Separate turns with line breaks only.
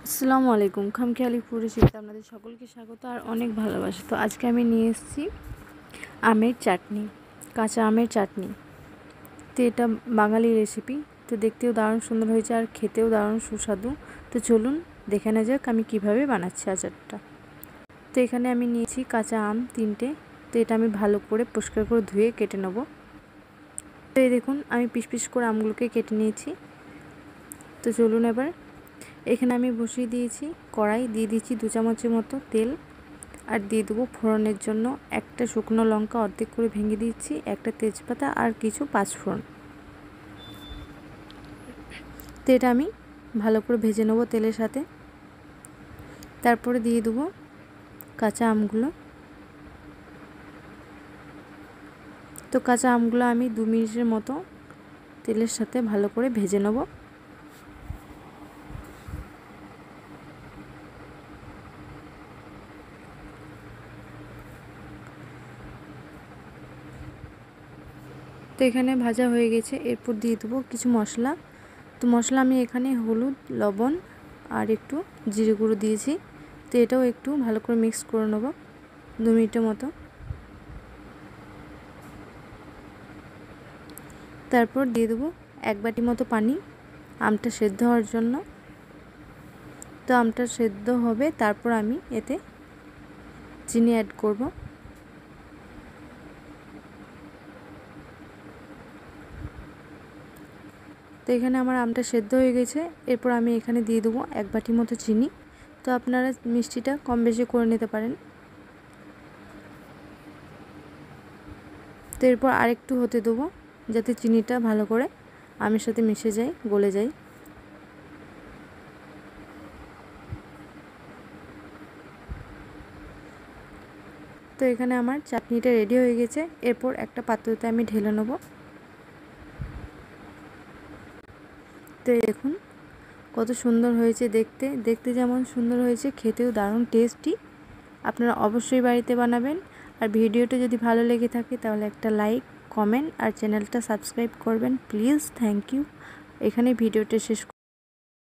আসসালামু আলাইকুম। খামখেয়ালি পরিচিত আপনাদের সকলকে স্বাগত আর অনেক ভালোবাসা। তো আজকে আমি নিয়ে এসেছি আমের চাটনি, কাঁচা আমের চাটনি। তো এটা বাঙালি রেসিপি। তো দেখতেও দারুণ সুন্দর হয়েছে আর খেতেও দারুণ সুস্বাদু। তো চলুন দেখে নেওয়া যাক আমি কিভাবে বানাচ্ছি আচারটা। তো এখানে আমি নিয়েছি কাঁচা আম 3টে। তো এটা আমি ভালো করে পরিষ্কার করে ধুয়ে কেটে নেব। তো এই দেখুন আমি পিস পিস করে আমগুলোকে কেটে নিয়েছি। তো চলুন এবার এখানে আমি বসিয়ে দিয়েছি কড়াই, দিয়ে দিচ্ছি 2 চামচের মতো তেল আর দিয়ে দেবো ফোড়নের জন্য একটা শুকনো লঙ্কা অর্ধেক করে ভেঙে দিচ্ছি, একটা তেজপাতা আর কিছু পাঁচফোড়ন। তো এটা আমি ভালো করে ভেজে নেবো তেলের সাথে। তারপরে দিয়ে দেবো কাঁচা আমগুলো। তো কাঁচা আমগুলো আমি 2 মিনিটের মতো তেলের সাথে ভালো করে ভেজে নেব। তো এখানে ভাজা হয়ে গেছে। এরপর দিয়ে দেবো কিছু মশলা। তো মশলা আমি এখানে হলুদ, লবণ আর একটু জিরে গুঁড়ো দিয়েছি। তো এটাও একটু ভালো করে মিক্স করে নেব 2 মিনিটের মতো। তারপর দিয়ে দেবো 1 বাটি মতো পানি আমটা সেদ্ধ হওয়ার জন্য। তো আমটা সেদ্ধ হবে, তারপর আমি এতে চিনি অ্যাড করব। তো এখানে আমার আমটা সেদ্ধ হয়ে গেছে। এরপর আমি এখানে দিয়ে দেবো 1 বাটি মতো চিনি। তো আপনারা মিষ্টিটা কম বেশি করে নিতে পারেন। তো এরপর আরেকটু হতে দেবো যাতে চিনিটা ভালো করে আমের সাথে মিশে যায়, গলে যায়। তো এখানে আমার চাটনিটা রেডি হয়ে গেছে। এরপর একটা পাত্রতে আমি ঢেলে নেব। তো দেখুন কত সুন্দর হয়েছে দেখতে। দেখতে যেমন সুন্দর হয়েছে, খেতেও দারুণ টেস্টি। আপনারা অবশ্যই বাড়িতে বানাবেন। আর ভিডিওটা যদি ভালো লেগে থাকে তাহলে একটা লাইক, কমেন্ট আর চ্যানেলটা সাবস্ক্রাইব করবেন প্লিজ। Thank you. এখানে ভিডিওটা শেষ